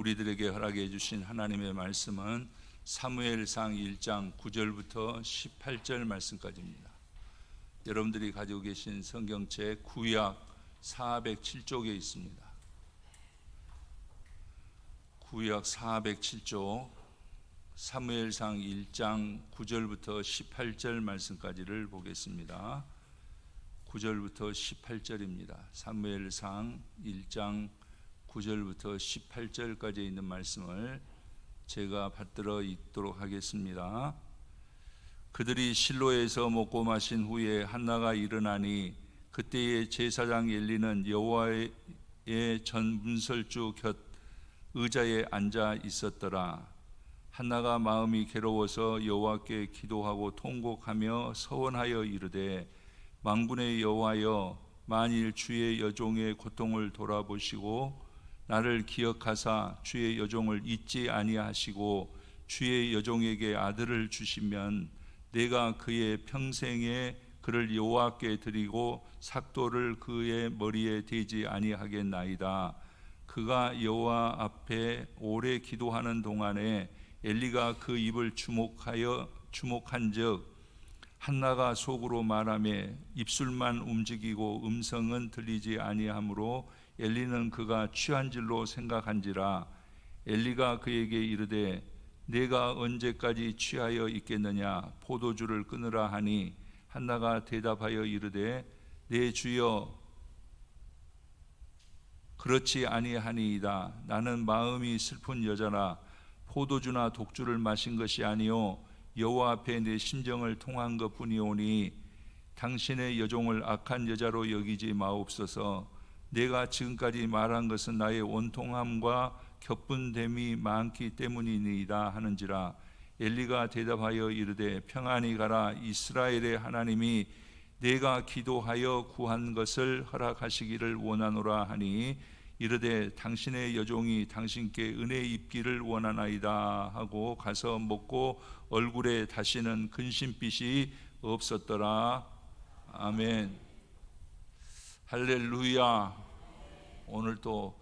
우리들에게 허락해 주신 하나님의 말씀은 사무엘상 1장 9절부터 18절 말씀까지입니다. 여러분들이 가지고 계신 성경책 구약 407쪽에 있습니다. 구약 407쪽 사무엘상 1장 9절부터 18절 말씀까지를 보겠습니다. 9절부터 18절입니다. 사무엘상 1장 9절부터 18절까지 있는 말씀을 제가 받들어 읽도록 하겠습니다. 그들이 실로에서 먹고 마신 후에 한나가 일어나니 그때에 제사장 엘리는 여호와의 전 문설주 곁 의자에 앉아 있었더라. 한나가 마음이 괴로워서 여호와께 기도하고 통곡하며 서원하여 이르되 만군의 여호와여, 만일 주의 여종의 고통을 돌아보시고 나를 기억하사 주의 여종을 잊지 아니하시고 주의 여종에게 아들을 주시면 내가 그의 평생에 그를 여호와께 드리고 삭도를 그의 머리에 대지 아니하겠나이다. 그가 여호와 앞에 오래 기도하는 동안에 엘리가 그 입을 주목한즉 한나가 속으로 말하며 입술만 움직이고 음성은 들리지 아니하므로 엘리는 그가 취한 줄로 생각한지라. 엘리가 그에게 이르되 내가 언제까지 취하여 있겠느냐, 포도주를 끊으라 하니 한나가 대답하여 이르되 내 주여 그렇지 아니하니이다. 나는 마음이 슬픈 여자라. 포도주나 독주를 마신 것이 아니요 여호와 앞에 내 심정을 통한 것뿐이오니 당신의 여종을 악한 여자로 여기지 마옵소서. 내가 지금까지 말한 것은 나의 원통함과 격분됨이 많기 때문이니이다 하는지라. 엘리가 대답하여 이르되 평안히 가라. 이스라엘의 하나님이 내가 기도하여 구한 것을 허락하시기를 원하노라 하니 이르되 당신의 여종이 당신께 은혜 입기를 원하나이다 하고 가서 먹고 얼굴에 다시는 근심빛이 없었더라. 아멘. 할렐루야. 오늘 또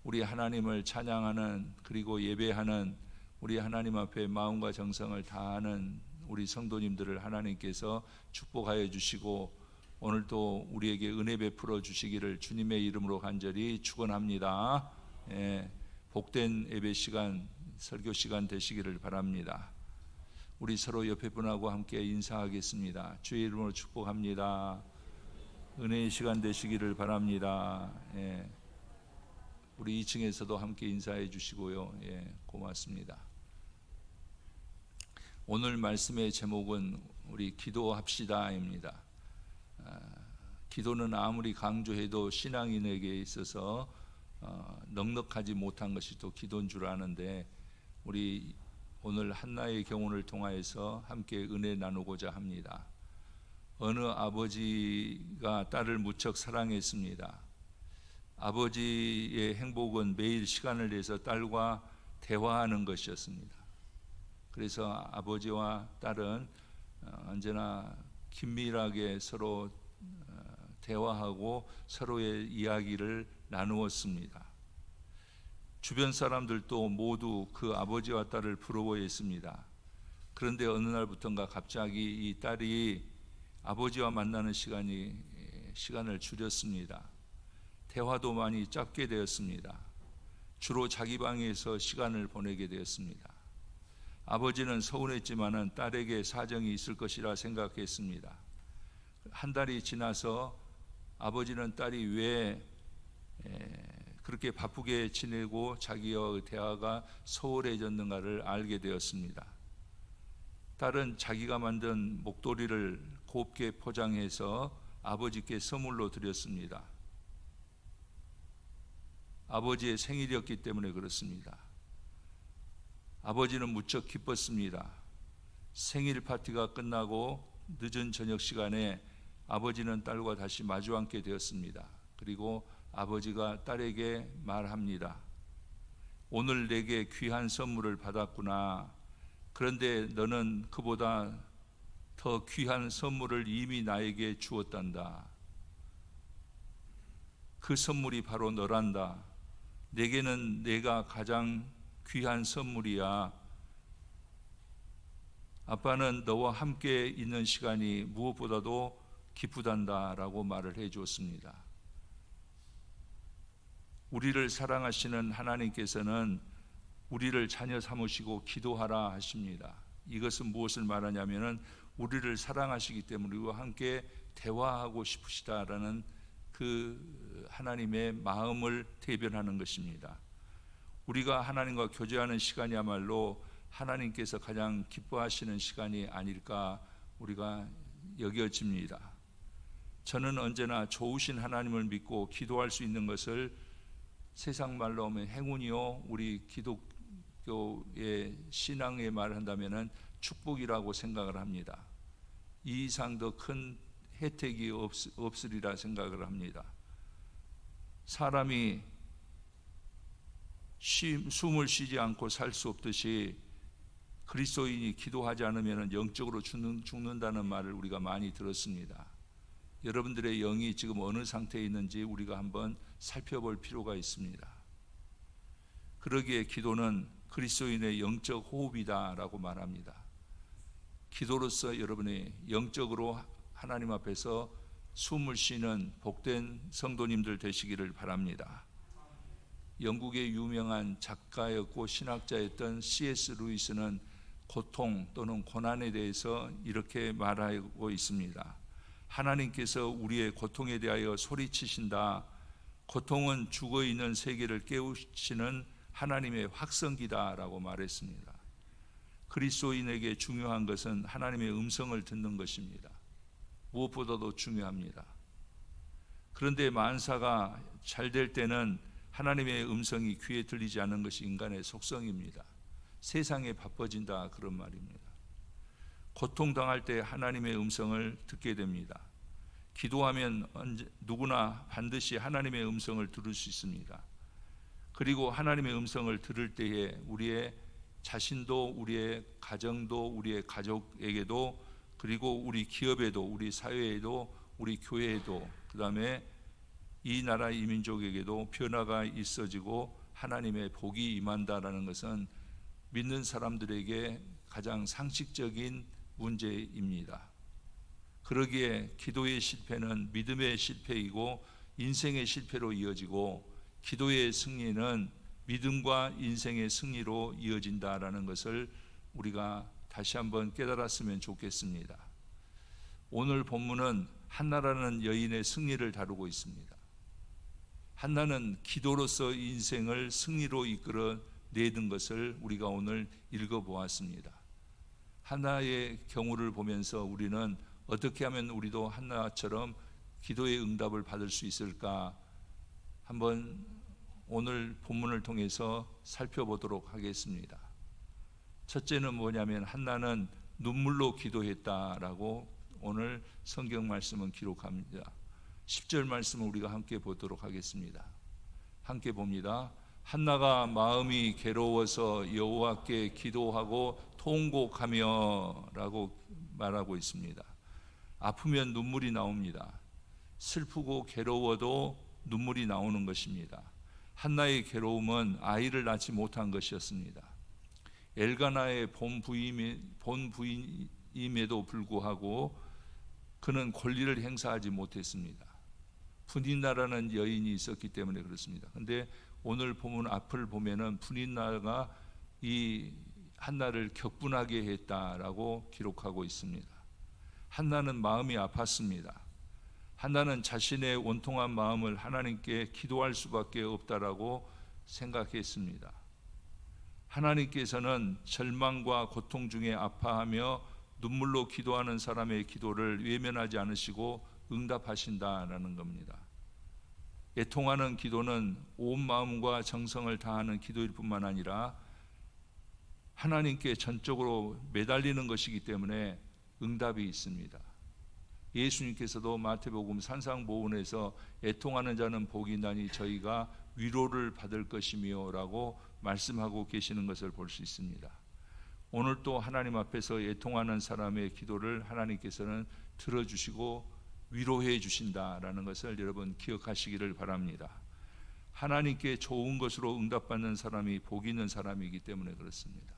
우리 하나님을 찬양하는 그리고 예배하는 우리 하나님 앞에 마음과 정성을 다하는 우리 성도님들을 하나님께서 축복하여 주시고 오늘 또 우리에게 은혜 베풀어 주시기를 주님의 이름으로 간절히 축원합니다. 복된 예배 시간, 설교 시간 되시기를 바랍니다. 우리 서로 옆에 분하고 함께 인사하겠습니다. 주의 이름으로 축복합니다. 은혜의 시간 되시기를 바랍니다. 우리 2층에서도 함께 인사해 주시고요. 고맙습니다. 오늘 말씀의 제목은 우리 기도합시다입니다. 기도는 아무리 강조해도 신앙인에게 있어서 넉넉하지 못한 것이 또 기도인 줄 아는데 우리 오늘 한나의 경우를 통하여서 함께 은혜 나누고자 합니다. 어느 아버지가 딸을 무척 사랑했습니다. 아버지의 행복은 매일 시간을 내서 딸과 대화하는 것이었습니다. 그래서 아버지와 딸은 언제나 긴밀하게 서로 대화하고 서로의 이야기를 나누었습니다. 주변 사람들도 모두 그 아버지와 딸을 부러워했습니다. 그런데 어느 날부터인가 갑자기 이 딸이 아버지와 만나는 시간을 줄였습니다. 대화도 많이 짧게 되었습니다. 주로 자기 방에서 시간을 보내게 되었습니다. 아버지는 서운했지만은 딸에게 사정이 있을 것이라 생각했습니다. 한 달이 지나서 아버지는 딸이 왜 그렇게 바쁘게 지내고 자기와의 대화가 소홀해졌는가를 알게 되었습니다. 딸은 자기가 만든 목도리를 곱게 포장해서 아버지께 선물로 드렸습니다. 아버지의 생일이었기 때문에 그렇습니다. 아버지는 무척 기뻤습니다. 생일 파티가 끝나고 늦은 저녁 시간에 아버지는 딸과 다시 마주 앉게 되었습니다. 그리고 아버지가 딸에게 말합니다. 오늘 내게 귀한 선물을 받았구나. 그런데 너는 그보다 더 귀한 선물을 이미 나에게 주었단다. 그 선물이 바로 너란다. 내게는 내가 가장 귀한 선물이야. 아빠는 너와 함께 있는 시간이 무엇보다도 기쁘단다라고 말을 해 주었습니다. 우리를 사랑하시는 하나님께서는 우리를 자녀 삼으시고 기도하라 하십니다. 이것은 무엇을 말하냐면은 우리를 사랑하시기 때문에 우리와 함께 대화하고 싶으시다라는 그 하나님의 마음을 대변하는 것입니다. 우리가 하나님과 교제하는 시간이야말로 하나님께서 가장 기뻐하시는 시간이 아닐까 우리가 여겨집니다. 저는 언제나 좋으신 하나님을 믿고 기도할 수 있는 것을 세상 말로 하면 행운이요, 우리 기독교의 신앙의 말을 한다면 축복이라고 생각을 합니다. 이 이상 더 큰 혜택이 없으리라 생각을 합니다. 사람이 숨을 쉬지 않고 살 수 없듯이 그리스도인이 기도하지 않으면 영적으로 죽는다는 말을 우리가 많이 들었습니다. 여러분들의 영이 지금 어느 상태에 있는지 우리가 한번 살펴볼 필요가 있습니다. 그러기에 기도는 그리스도인의 영적 호흡이다라고 말합니다. 기도로서 여러분이 영적으로 하나님 앞에서 숨을 쉬는 복된 성도님들 되시기를 바랍니다. 영국의 유명한 작가였고 신학자였던 C.S. 루이스는 고통 또는 고난에 대해서 이렇게 말하고 있습니다. 하나님께서 우리의 고통에 대하여 소리치신다. 고통은 죽어있는 세계를 깨우치는 하나님의 확성기다라고 말했습니다. 그리스도인에게 중요한 것은 하나님의 음성을 듣는 것입니다. 무엇보다도 중요합니다. 그런데 만사가 잘 될 때는 하나님의 음성이 귀에 들리지 않는 것이 인간의 속성입니다. 세상에 바빠진다 그런 말입니다. 고통당할 때 하나님의 음성을 듣게 됩니다. 기도하면 누구나 반드시 하나님의 음성을 들을 수 있습니다. 그리고 하나님의 음성을 들을 때에 우리의 자신도, 우리의 가정도, 우리의 가족에게도, 그리고 우리 기업에도, 우리 사회에도, 우리 교회에도, 그 다음에 이 나라 이 민족에게도 변화가 있어지고 하나님의 복이 임한다라는 것은 믿는 사람들에게 가장 상식적인 문제입니다. 그러기에 기도의 실패는 믿음의 실패이고 인생의 실패로 이어지고, 기도의 승리는 믿음과 인생의 승리로 이어진다라는 것을 우리가 다시 한번 깨달았으면 좋겠습니다. 오늘 본문은 한나라는 여인의 승리를 다루고 있습니다. 한나는 기도로서 인생을 승리로 이끌어 내든 것을 우리가 오늘 읽어보았습니다. 한나의 경우를 보면서 우리는 어떻게 하면 우리도 한나처럼 기도의 응답을 받을 수 있을까 한번 오늘 본문을 통해서 살펴보도록 하겠습니다. 첫째는 뭐냐면 한나는 눈물로 기도했다라고 오늘 성경 말씀은 기록합니다. 10절 말씀을 우리가 함께 보도록 하겠습니다. 함께 봅니다. 한나가 마음이 괴로워서 여호와께 기도하고 통곡하며 라고 말하고 있습니다. 아프면 눈물이 나옵니다. 슬프고 괴로워도 눈물이 나오는 것입니다. 한나의 괴로움은 아이를 낳지 못한 것이었습니다. 엘가나의 본 부인임에도 불구하고 그는 권리를 행사하지 못했습니다. 분인나라는 여인이 있었기 때문에 그렇습니다. 그런데 오늘 본문 앞을 보면은 분인나가 이 한나를 격분하게 했다라고 기록하고 있습니다. 한나는 마음이 아팠습니다. 한나는 자신의 원통한 마음을 하나님께 기도할 수밖에 없다라고 생각했습니다. 하나님께서는 절망과 고통 중에 아파하며 눈물로 기도하는 사람의 기도를 외면하지 않으시고 응답하신다라는 겁니다. 애통하는 기도는 온 마음과 정성을 다하는 기도일 뿐만 아니라 하나님께 전적으로 매달리는 것이기 때문에 응답이 있습니다. 예수님께서도 마태복음 산상보훈에서 애통하는 자는 복이 나니 저희가 위로를 받을 것이며 라고 말씀하고 계시는 것을 볼 수 있습니다. 오늘 또 하나님 앞에서 애통하는 사람의 기도를 하나님께서는 들어주시고 위로해 주신다라는 것을 여러분 기억하시기를 바랍니다. 하나님께 좋은 것으로 응답받는 사람이 복 있는 사람이기 때문에 그렇습니다.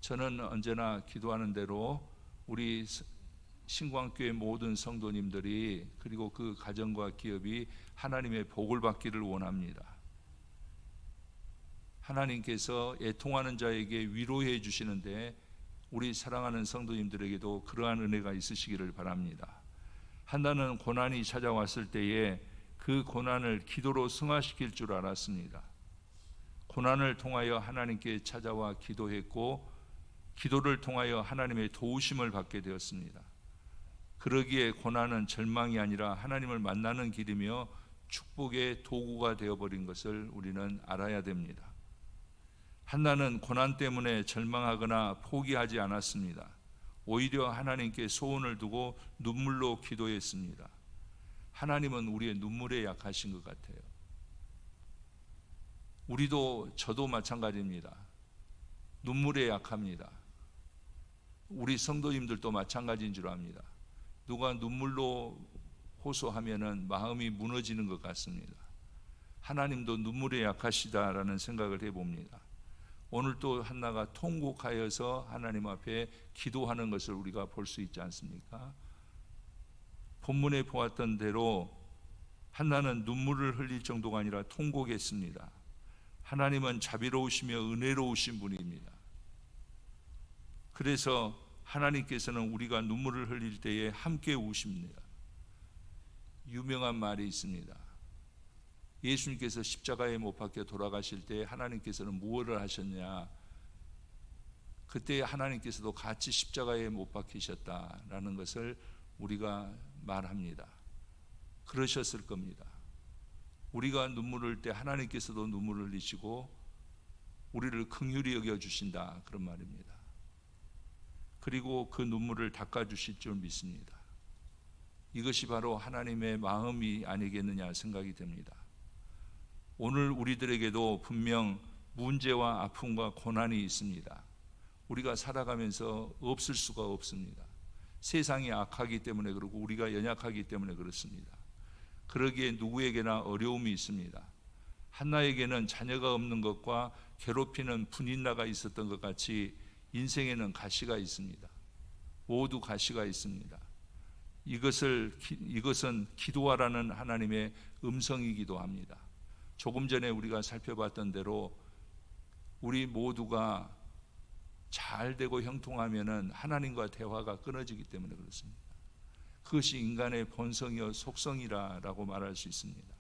저는 언제나 기도하는 대로 우리 신광교회 모든 성도님들이 그리고 그 가정과 기업이 하나님의 복을 받기를 원합니다. 하나님께서 애통하는 자에게 위로해 주시는데 우리 사랑하는 성도님들에게도 그러한 은혜가 있으시기를 바랍니다. 한나는 고난이 찾아왔을 때에 그 고난을 기도로 승화시킬 줄 알았습니다. 고난을 통하여 하나님께 찾아와 기도했고 기도를 통하여 하나님의 도우심을 받게 되었습니다. 그러기에 고난은 절망이 아니라 하나님을 만나는 길이며 축복의 도구가 되어버린 것을 우리는 알아야 됩니다. 한나는 고난 때문에 절망하거나 포기하지 않았습니다. 오히려 하나님께 소원을 두고 눈물로 기도했습니다. 하나님은 우리의 눈물에 약하신 것 같아요. 저도 마찬가지입니다. 눈물에 약합니다. 우리 성도님들도 마찬가지인 줄 압니다. 누가 눈물로 호소하면은 마음이 무너지는 것 같습니다. 하나님도 눈물에 약하시다라는 생각을 해봅니다. 오늘 또 한나가 통곡하여서 하나님 앞에 기도하는 것을 우리가 볼 수 있지 않습니까? 본문에 보았던 대로 한나는 눈물을 흘릴 정도가 아니라 통곡했습니다. 하나님은 자비로우시며 은혜로우신 분입니다. 그래서 하나님께서는 우리가 눈물을 흘릴 때에 함께 우십니다. 유명한 말이 있습니다. 예수님께서 십자가에 못 박혀 돌아가실 때 하나님께서는 무엇을 하셨냐? 그때 하나님께서도 같이 십자가에 못 박히셨다라는 것을 우리가 말합니다. 그러셨을 겁니다. 우리가 눈물을 흘릴 때 하나님께서도 눈물을 흘리시고 우리를 긍휼히 여겨주신다, 그런 말입니다. 그리고 그 눈물을 닦아주실 줄 믿습니다. 이것이 바로 하나님의 마음이 아니겠느냐 생각이 됩니다. 오늘 우리들에게도 분명 문제와 아픔과 고난이 있습니다. 우리가 살아가면서 없을 수가 없습니다. 세상이 악하기 때문에 그렇고 우리가 연약하기 때문에 그렇습니다. 그러기에 누구에게나 어려움이 있습니다. 한나에게는 자녀가 없는 것과 괴롭히는 분인나가 있었던 것 같이 인생에는 가시가 있습니다. 모두 가시가 있습니다. 이것은 기도하라는 하나님의 음성이기도 합니다. 조금 전에 우리가 살펴봤던 대로 우리 모두가 잘 되고 형통하면은 하나님과 대화가 끊어지기 때문에 그렇습니다. 그것이 인간의 본성이요 속성이라고 말할 수 있습니다.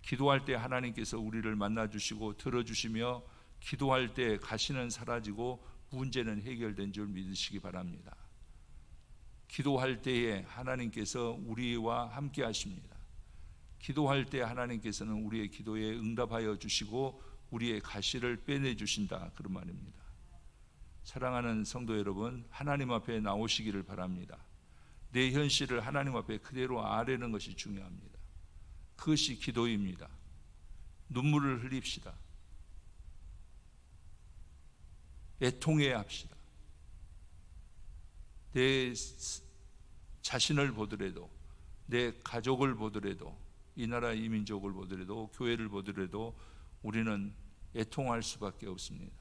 기도할 때 하나님께서 우리를 만나주시고 들어주시며 기도할 때 가시는 사라지고 문제는 해결된 줄 믿으시기 바랍니다. 기도할 때에 하나님께서 우리와 함께 하십니다. 기도할 때 하나님께서는 우리의 기도에 응답하여 주시고 우리의 가시를 빼내 주신다, 그런 말입니다. 사랑하는 성도 여러분, 하나님 앞에 나오시기를 바랍니다. 내 현실을 하나님 앞에 그대로 아뢰는 것이 중요합니다. 그것이 기도입니다. 눈물을 흘립시다. 애통해야 합시다. 내 자신을 보더라도, 내 가족을 보더라도, 이 나라 이 민족을 보더라도, 교회를 보더라도 우리는 애통할 수밖에 없습니다.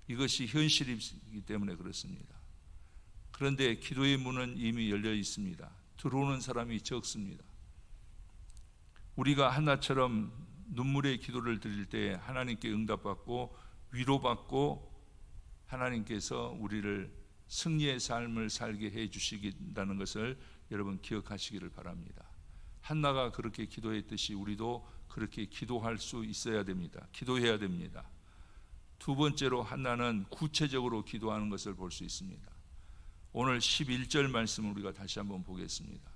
이것이 현실이기 때문에 그렇습니다. 그런데 기도의 문은 이미 열려 있습니다. 들어오는 사람이 적습니다. 우리가 한나처럼 눈물의 기도를 드릴 때 하나님께 응답받고 위로받고 하나님께서 우리를 승리의 삶을 살게 해 주시긴다는 것을 여러분 기억하시기를 바랍니다. 한나가 그렇게 기도했듯이 우리도 그렇게 기도할 수 있어야 됩니다. 기도해야 됩니다. 두 번째로 한나는 구체적으로 기도하는 것을 볼 수 있습니다. 오늘 11절 말씀을 우리가 다시 한번 보겠습니다.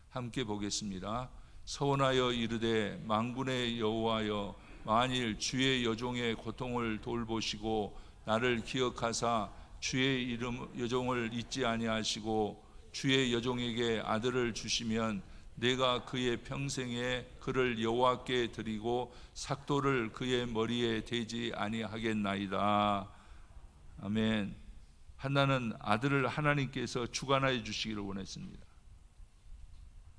함께 보겠습니다. 서원하여 이르되 망군의 여호와여, 만일 주의 여종의 고통을 돌보시고 나를 기억하사 주의 이름 여종을 잊지 아니하시고 주의 여종에게 아들을 주시면 내가 그의 평생에 그를 여호와께 드리고 삭도를 그의 머리에 대지 아니하겠나이다. 아멘. 한나는 아들을 하나님께서 주관하여 주시기를 원했습니다.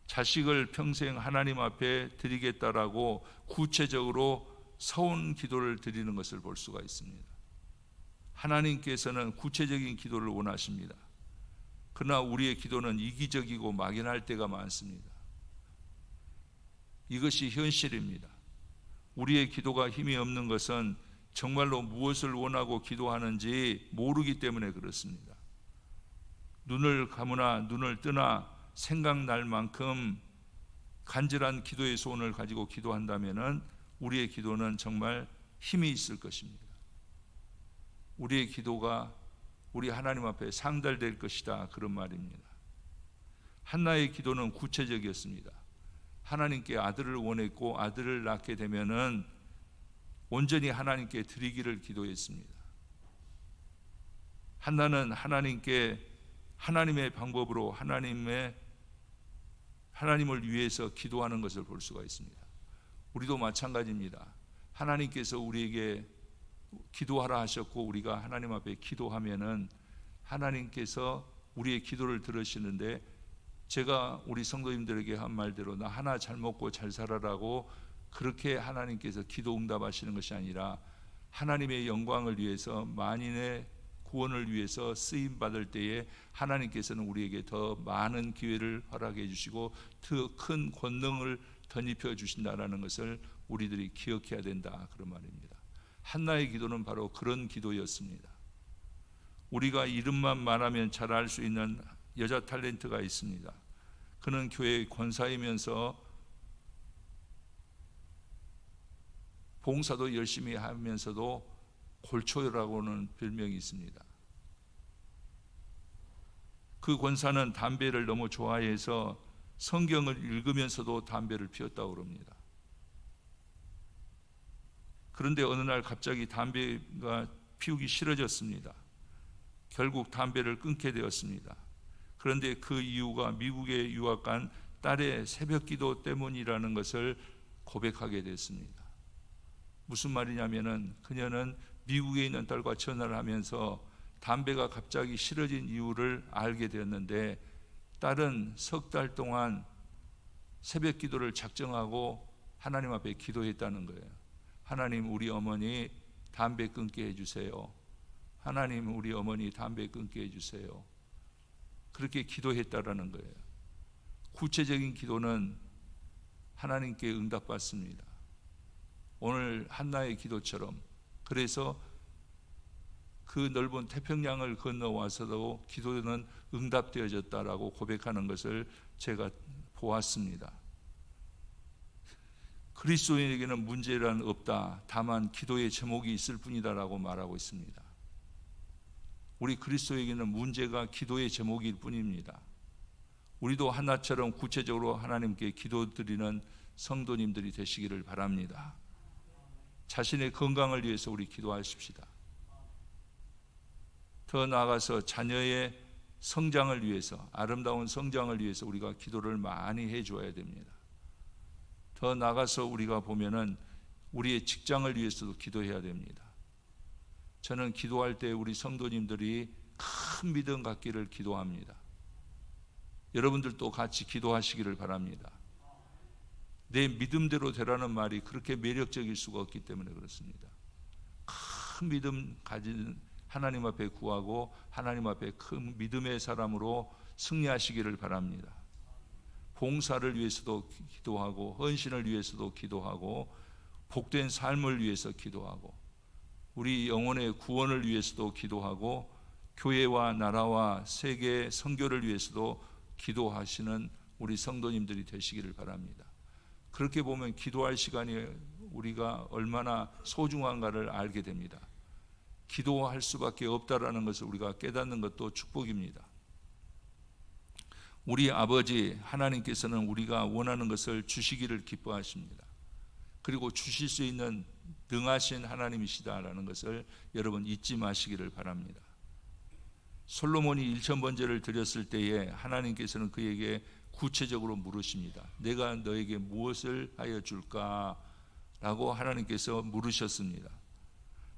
자식을 평생 하나님 앞에 드리겠다라고 구체적으로 서운 기도를 드리는 것을 볼 수가 있습니다. 하나님께서는 구체적인 기도를 원하십니다. 그러나 우리의 기도는 이기적이고 막연할 때가 많습니다. 이것이 현실입니다. 우리의 기도가 힘이 없는 것은 정말로 무엇을 원하고 기도하는지 모르기 때문에 그렇습니다. 눈을 감으나 눈을 뜨나 생각날 만큼 간절한 기도의 소원을 가지고 기도한다면 우리의 기도는 정말 힘이 있을 것입니다. 우리의 기도가 우리 하나님 앞에 상달될 것이다, 그런 말입니다. 한나의 기도는 구체적이었습니다. 하나님께 아들을 원했고 아들을 낳게 되면은 온전히 하나님께 드리기를 기도했습니다. 한나는 하나님께 하나님의 방법으로 하나님을 위해서 기도하는 것을 볼 수가 있습니다. 우리도 마찬가지입니다. 하나님께서 우리에게 기도하라 하셨고 우리가 하나님 앞에 기도하면은 하나님께서 우리의 기도를 들으시는데, 제가 우리 성도님들에게 한 말대로 나 하나 잘 먹고 잘 살아라고 그렇게 하나님께서 기도 응답하시는 것이 아니라 하나님의 영광을 위해서, 만인의 구원을 위해서 쓰임 받을 때에 하나님께서는 우리에게 더 많은 기회를 허락해 주시고 더 큰 권능을 덧입혀 주신다라는 것을 우리들이 기억해야 된다, 그런 말입니다. 한나의 기도는 바로 그런 기도였습니다. 우리가 이름만 말하면 잘 알 수 있는 여자 탤런트가 있습니다. 그는 교회의 권사이면서 봉사도 열심히 하면서도 골초라고는 별명이 있습니다. 그 권사는 담배를 너무 좋아해서 성경을 읽으면서도 담배를 피웠다고 합니다. 그런데 어느 날 갑자기 담배가 피우기 싫어졌습니다. 결국 담배를 끊게 되었습니다. 그런데 그 이유가 미국에 유학 간 딸의 새벽기도 때문이라는 것을 고백하게 됐습니다. 무슨 말이냐면은 그녀는 미국에 있는 딸과 전화를 하면서 담배가 갑자기 싫어진 이유를 알게 되었는데, 딸은 석 달 동안 새벽기도를 작정하고 하나님 앞에 기도했다는 거예요. 하나님, 우리 어머니 담배 끊게 해주세요. 하나님, 우리 어머니 담배 끊게 해주세요. 그렇게 기도했다라는 거예요. 구체적인 기도는 하나님께 응답받습니다. 오늘 한나의 기도처럼, 그래서 그 넓은 태평양을 건너와서도 기도는 응답되어졌다라고 고백하는 것을 제가 보았습니다. 그리스도인에게는 문제란 없다, 다만 기도의 제목이 있을 뿐이다라고 말하고 있습니다. 우리 그리스도에게는 문제가 기도의 제목일 뿐입니다. 우리도 한나처럼 구체적으로 하나님께 기도드리는 성도님들이 되시기를 바랍니다. 자신의 건강을 위해서 우리 기도하십시다. 더 나아가서 자녀의 성장을 위해서, 아름다운 성장을 위해서 우리가 기도를 많이 해줘야 됩니다. 더 나아가서 우리가 보면은 우리의 직장을 위해서도 기도해야 됩니다. 저는 기도할 때 우리 성도님들이 큰 믿음 갖기를 기도합니다. 여러분들도 같이 기도하시기를 바랍니다. 내 믿음대로 되라는 말이 그렇게 매력적일 수가 없기 때문에 그렇습니다. 큰 믿음 가진 하나님 앞에 구하고 하나님 앞에 큰 믿음의 사람으로 승리하시기를 바랍니다. 봉사를 위해서도 기도하고 헌신을 위해서도 기도하고 복된 삶을 위해서 기도하고 우리 영혼의 구원을 위해서도 기도하고 교회와 나라와 세계 선교를 위해서도 기도하시는 우리 성도님들이 되시기를 바랍니다. 그렇게 보면 기도할 시간이 우리가 얼마나 소중한가를 알게 됩니다. 기도할 수밖에 없다라는 것을 우리가 깨닫는 것도 축복입니다. 우리 아버지 하나님께서는 우리가 원하는 것을 주시기를 기뻐하십니다. 그리고 주실 수 있는 능하신 하나님이시다라는 것을 여러분 잊지 마시기를 바랍니다. 솔로몬이 1000번제를 드렸을 때에 하나님께서는 그에게 구체적으로 물으십니다. 내가 너에게 무엇을 하여 줄까? 라고 하나님께서 물으셨습니다.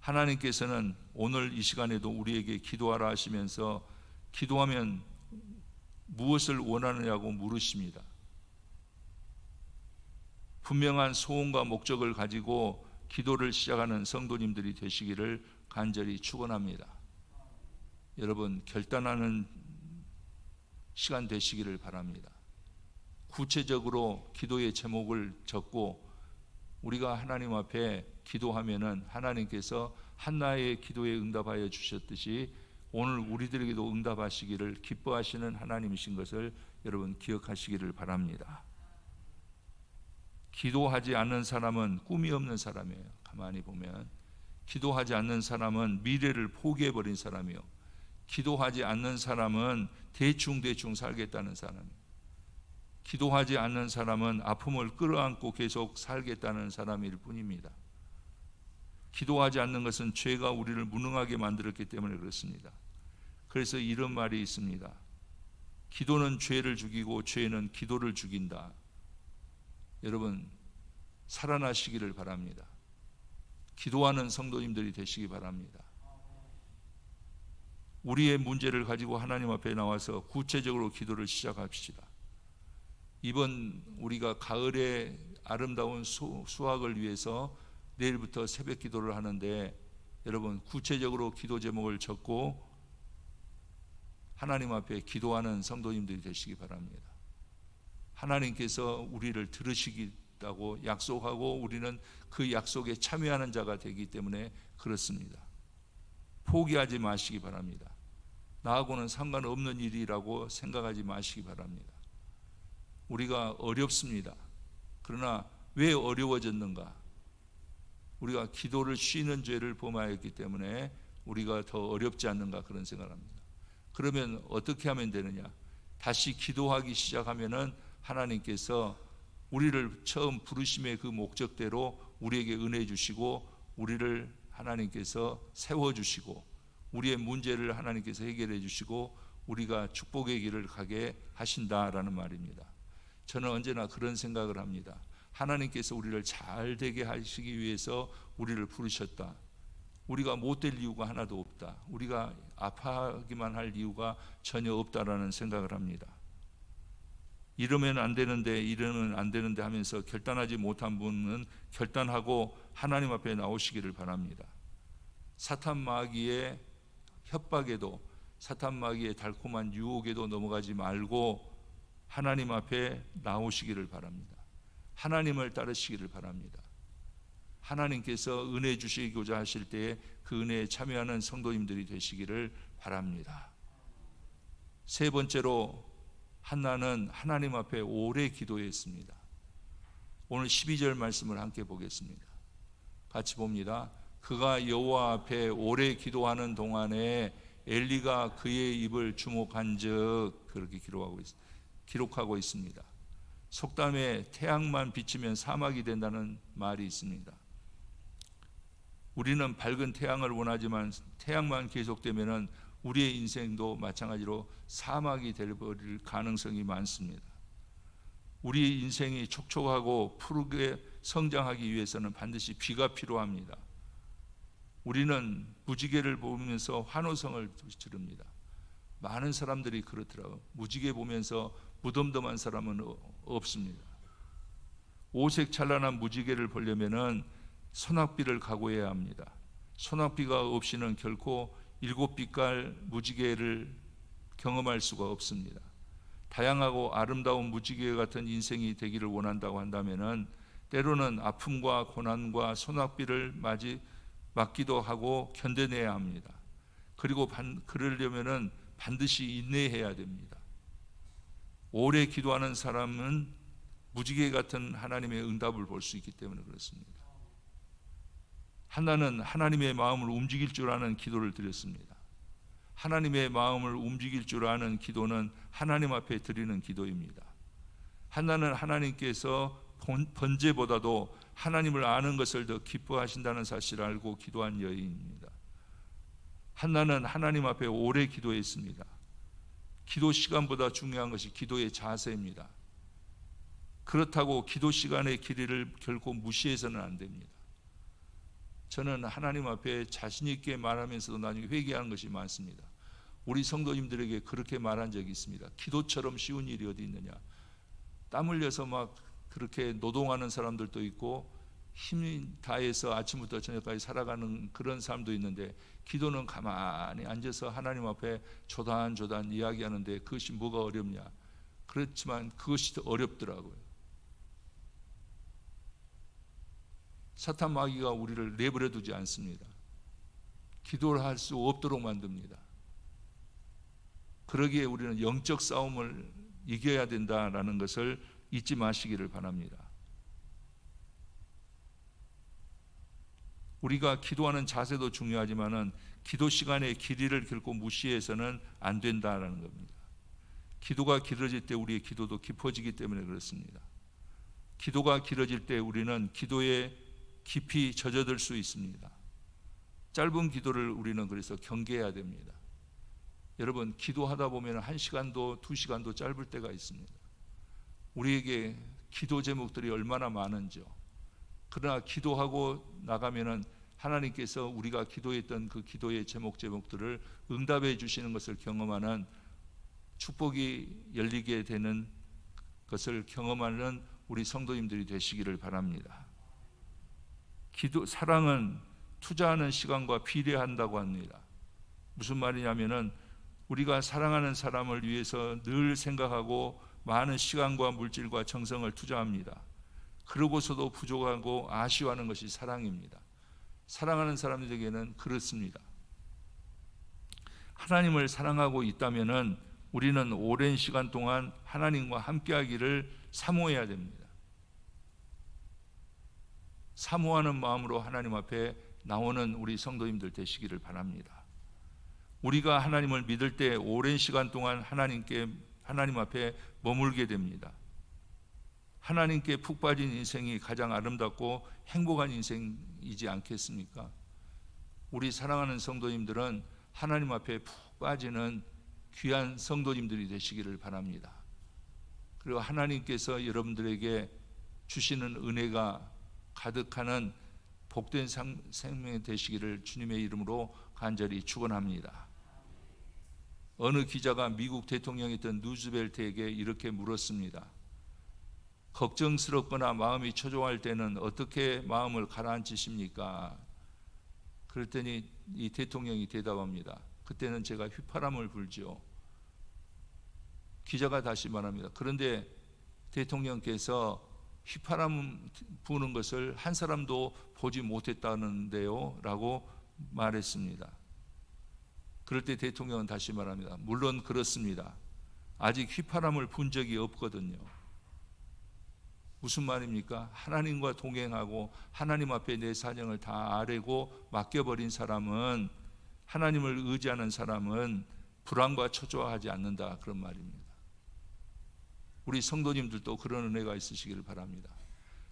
하나님께서는 오늘 이 시간에도 우리에게 기도하라 하시면서 기도하면 무엇을 원하느냐고 물으십니다. 분명한 소원과 목적을 가지고 기도를 시작하는 성도님들이 되시기를 간절히 축원합니다. 여러분, 결단하는 시간 되시기를 바랍니다. 구체적으로 기도의 제목을 적고 우리가 하나님 앞에 기도하면은 하나님께서 한나의 기도에 응답하여 주셨듯이 오늘 우리들에게도 응답하시기를 기뻐하시는 하나님이신 것을 여러분 기억하시기를 바랍니다. 기도하지 않는 사람은 꿈이 없는 사람이에요. 가만히 보면 기도하지 않는 사람은 미래를 포기해버린 사람이요, 기도하지 않는 사람은 대충 살겠다는 사람이에요. 기도하지 않는 사람은 아픔을 끌어안고 계속 살겠다는 사람일 뿐입니다. 기도하지 않는 것은 죄가 우리를 무능하게 만들었기 때문에 그렇습니다. 그래서 이런 말이 있습니다. 기도는 죄를 죽이고 죄는 기도를 죽인다. 여러분, 살아나시기를 바랍니다. 기도하는 성도님들이 되시기 바랍니다. 우리의 문제를 가지고 하나님 앞에 나와서 구체적으로 기도를 시작합시다. 이번 우리가 가을의 아름다운 수확을 위해서 내일부터 새벽 기도를 하는데 여러분, 구체적으로 기도 제목을 적고 하나님 앞에 기도하는 성도님들이 되시기 바랍니다. 하나님께서 우리를 들으시겠다고 약속하고 우리는 그 약속에 참여하는 자가 되기 때문에 그렇습니다. 포기하지 마시기 바랍니다. 나하고는 상관없는 일이라고 생각하지 마시기 바랍니다. 우리가 어렵습니다. 그러나 왜 어려워졌는가? 우리가 기도를 쉬는 죄를 범하였기 때문에 우리가 더 어렵지 않는가, 그런 생각을 합니다. 그러면 어떻게 하면 되느냐? 다시 기도하기 시작하면은 하나님께서 우리를 처음 부르심의 그 목적대로 우리에게 은혜 주시고 우리를 하나님께서 세워주시고 우리의 문제를 하나님께서 해결해 주시고 우리가 축복의 길을 가게 하신다라는 말입니다. 저는 언제나 그런 생각을 합니다. 하나님께서 우리를 잘 되게 하시기 위해서 우리를 부르셨다. 우리가 못될 이유가 하나도 없다. 우리가 아파하기만 할 이유가 전혀 없다라는 생각을 합니다. 이러면 안 되는데 이러면 안 되는데 하면서 결단하지 못한 분은 결단하고 하나님 앞에 나오시기를 바랍니다. 사탄 마귀의 협박에도, 사탄 마귀의 달콤한 유혹에도 넘어가지 말고 하나님 앞에 나오시기를 바랍니다. 하나님을 따르시기를 바랍니다. 하나님께서 은혜 주시고자 하실 때에 그 은혜에 참여하는 성도님들이 되시기를 바랍니다. 세 번째로, 한나는 하나님 앞에 오래 기도했습니다. 오늘 12절 말씀을 함께 보겠습니다. 같이 봅니다. 그가 여호와 앞에 오래 기도하는 동안에 엘리가 그의 입을 주목한즉, 그렇게 기록하고 있습니다. 속담에 태양만 비치면 사막이 된다는 말이 있습니다. 우리는 밝은 태양을 원하지만 태양만 계속되면 우리의 인생도 마찬가지로 사막이 되어버릴 가능성이 많습니다. 우리의 인생이 촉촉하고 푸르게 성장하기 위해서는 반드시 비가 필요합니다. 우리는 무지개를 보면서 환호성을 지릅니다. 많은 사람들이 그렇더라고요. 무지개 보면서 무덤덤한 사람은 없습니다. 오색 찬란한 무지개를 보려면은 소낙비를 각오해야 합니다. 소낙비가 없이는 결코 7빛깔 무지개를 경험할 수가 없습니다. 다양하고 아름다운 무지개 같은 인생이 되기를 원한다고 한다면은 때로는 아픔과 고난과 소낙비를 맞기도 하고 견뎌내야 합니다. 그리고 그러려면은 반드시 인내해야 됩니다. 오래 기도하는 사람은 무지개 같은 하나님의 응답을 볼 수 있기 때문에 그렇습니다. 한나는 하나님의 마음을 움직일 줄 아는 기도를 드렸습니다. 하나님의 마음을 움직일 줄 아는 기도는 하나님 앞에 드리는 기도입니다. 한나는 하나님께서 번제보다도 하나님을 아는 것을 더 기뻐하신다는 사실을 알고 기도한 여인입니다. 한나는 하나님 앞에 오래 기도했습니다. 기도 시간보다 중요한 것이 기도의 자세입니다. 그렇다고 기도 시간의 길이를 결코 무시해서는 안 됩니다. 저는 하나님 앞에 자신 있게 말하면서도 나중에 회개하는 것이 많습니다. 우리 성도님들에게 그렇게 말한 적이 있습니다. 기도처럼 쉬운 일이 어디 있느냐. 땀 흘려서 막 그렇게 노동하는 사람들도 있고 힘이 다해서 아침부터 저녁까지 살아가는 그런 사람도 있는데, 기도는 가만히 앉아서 하나님 앞에 조단조단 이야기하는데 그것이 뭐가 어렵냐? 그렇지만 그것이 더 어렵더라고요. 사탄 마귀가 우리를 내버려 두지 않습니다. 기도를 할 수 없도록 만듭니다. 그러기에 우리는 영적 싸움을 이겨야 된다라는 것을 잊지 마시기를 바랍니다. 우리가 기도하는 자세도 중요하지만은 기도 시간의 길이를 결코 무시해서는 안 된다라는 겁니다. 기도가 길어질 때 우리의 기도도 깊어지기 때문에 그렇습니다. 기도가 길어질 때 우리는 기도에 깊이 젖어들 수 있습니다. 짧은 기도를 우리는 그래서 경계해야 됩니다. 여러분, 기도하다 보면 1시간도 2시간도 짧을 때가 있습니다. 우리에게 기도 제목들이 얼마나 많은지요. 그러나 기도하고 나가면은 하나님께서 우리가 기도했던 그 기도의 제목들을 응답해 주시는 것을 경험하는, 축복이 열리게 되는 것을 경험하는 우리 성도님들이 되시기를 바랍니다. 사랑은 투자하는 시간과 비례한다고 합니다. 무슨 말이냐면은 우리가 사랑하는 사람을 위해서 늘 생각하고 많은 시간과 물질과 정성을 투자합니다. 그러고서도 부족하고 아쉬워하는 것이 사랑입니다. 사랑하는 사람들에게는 그렇습니다. 하나님을 사랑하고 있다면은 우리는 오랜 시간 동안 하나님과 함께하기를 사모해야 됩니다. 사모하는 마음으로 하나님 앞에 나오는 우리 성도님들 되시기를 바랍니다. 우리가 하나님을 믿을 때 오랜 시간 동안 하나님 앞에 머물게 됩니다. 하나님께 푹 빠진 인생이 가장 아름답고 행복한 인생이지 않겠습니까? 우리 사랑하는 성도님들은 하나님 앞에 푹 빠지는 귀한 성도님들이 되시기를 바랍니다. 그리고 하나님께서 여러분들에게 주시는 은혜가 가득하는 복된 생명이 되시기를 주님의 이름으로 간절히 축원합니다. 어느 기자가 미국 대통령이었던 루즈벨트에게 이렇게 물었습니다. 걱정스럽거나 마음이 초조할 때는 어떻게 마음을 가라앉히십니까? 그랬더니 이 대통령이 대답합니다. 그때는 제가 휘파람을 불죠. 기자가 다시 말합니다. 그런데 대통령께서 휘파람 부는 것을 한 사람도 보지 못했다는데요 라고 말했습니다. 그럴 때 대통령은 다시 말합니다. 물론 그렇습니다. 아직 휘파람을 분 적이 없거든요. 무슨 말입니까? 하나님과 동행하고 하나님 앞에 내 사정을 다 아뢰고 맡겨버린 사람은, 하나님을 의지하는 사람은 불안과 초조하지 않는다, 그런 말입니다. 우리 성도님들도 그런 은혜가 있으시기를 바랍니다.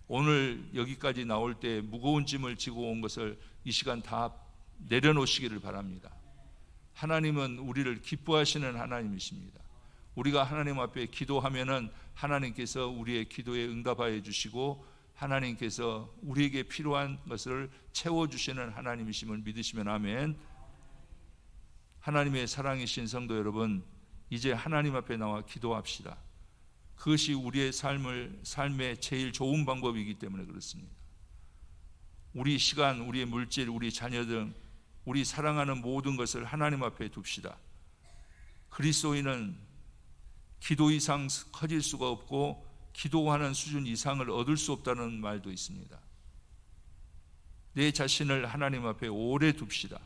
오늘 여기까지 나올 때 무거운 짐을 지고 온 것을 이 시간 다 내려놓으시기를 바랍니다. 하나님은 우리를 기뻐하시는 하나님이십니다. 우리가 하나님 앞에 기도하면은 하나님께서 우리의 기도에 응답하여 주시고 하나님께서 우리에게 필요한 것을 채워주시는 하나님이심을 믿으시면 아멘. 하나님의 사랑이신 성도 여러분, 이제 하나님 앞에 나와 기도합시다. 그것이 우리의 삶의 제일 좋은 방법이기 때문에 그렇습니다. 우리 시간, 우리의 물질, 우리 자녀 등 우리 사랑하는 모든 것을 하나님 앞에 둡시다. 그리스도인은 기도 이상 커질 수가 없고 기도하는 수준 이상을 얻을 수 없다는 말도 있습니다. 내 자신을 하나님 앞에 오래 둡시다.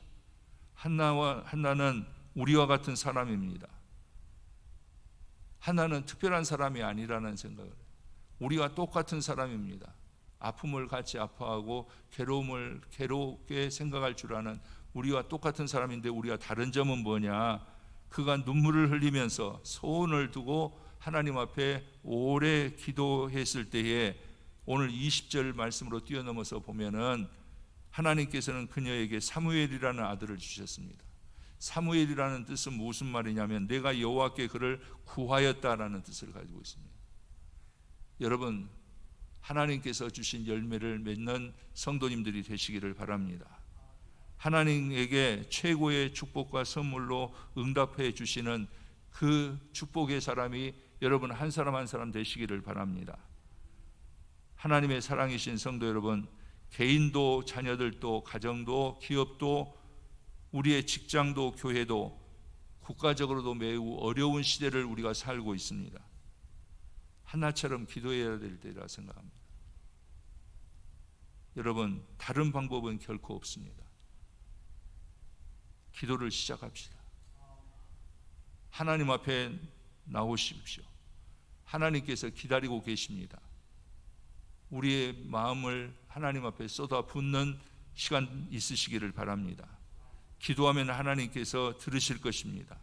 한나는 우리와 같은 사람입니다. 한나는 특별한 사람이 아니라는 생각을 해요. 우리와 똑같은 사람입니다. 아픔을 같이 아파하고 괴로움을 괴롭게 생각할 줄 아는 우리와 똑같은 사람인데, 우리가 다른 점은 뭐냐? 그가 눈물을 흘리면서 소원을 두고 하나님 앞에 오래 기도했을 때에 오늘 20절 말씀으로 뛰어넘어서 보면은 하나님께서는 그녀에게 사무엘이라는 아들을 주셨습니다. 사무엘이라는 뜻은 무슨 말이냐면 내가 여호와께 그를 구하였다라는 뜻을 가지고 있습니다. 여러분, 하나님께서 주신 열매를 맺는 성도님들이 되시기를 바랍니다. 하나님에게 최고의 축복과 선물로 응답해 주시는 그 축복의 사람이 여러분 한 사람 한 사람 되시기를 바랍니다. 하나님의 사랑이신 성도 여러분, 개인도 자녀들도 가정도 기업도 우리의 직장도 교회도 국가적으로도 매우 어려운 시대를 우리가 살고 있습니다. 하나처럼 기도해야 될 때라 생각합니다. 여러분, 다른 방법은 결코 없습니다. 기도를 시작합시다. 하나님 앞에 나오십시오. 하나님께서 기다리고 계십니다. 우리의 마음을 하나님 앞에 쏟아붓는 시간 있으시기를 바랍니다. 기도하면 하나님께서 들으실 것입니다.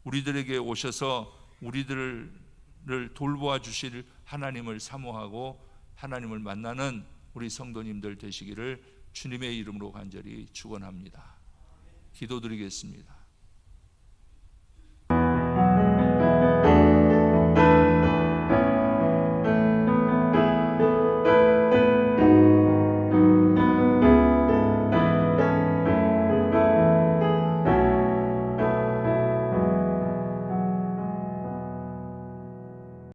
우리들에게 오셔서 우리들을 돌보아 주실 하나님을 사모하고 하나님을 만나는 우리 성도님들 되시기를 주님의 이름으로 간절히 축원합니다. 기도드리겠습니다.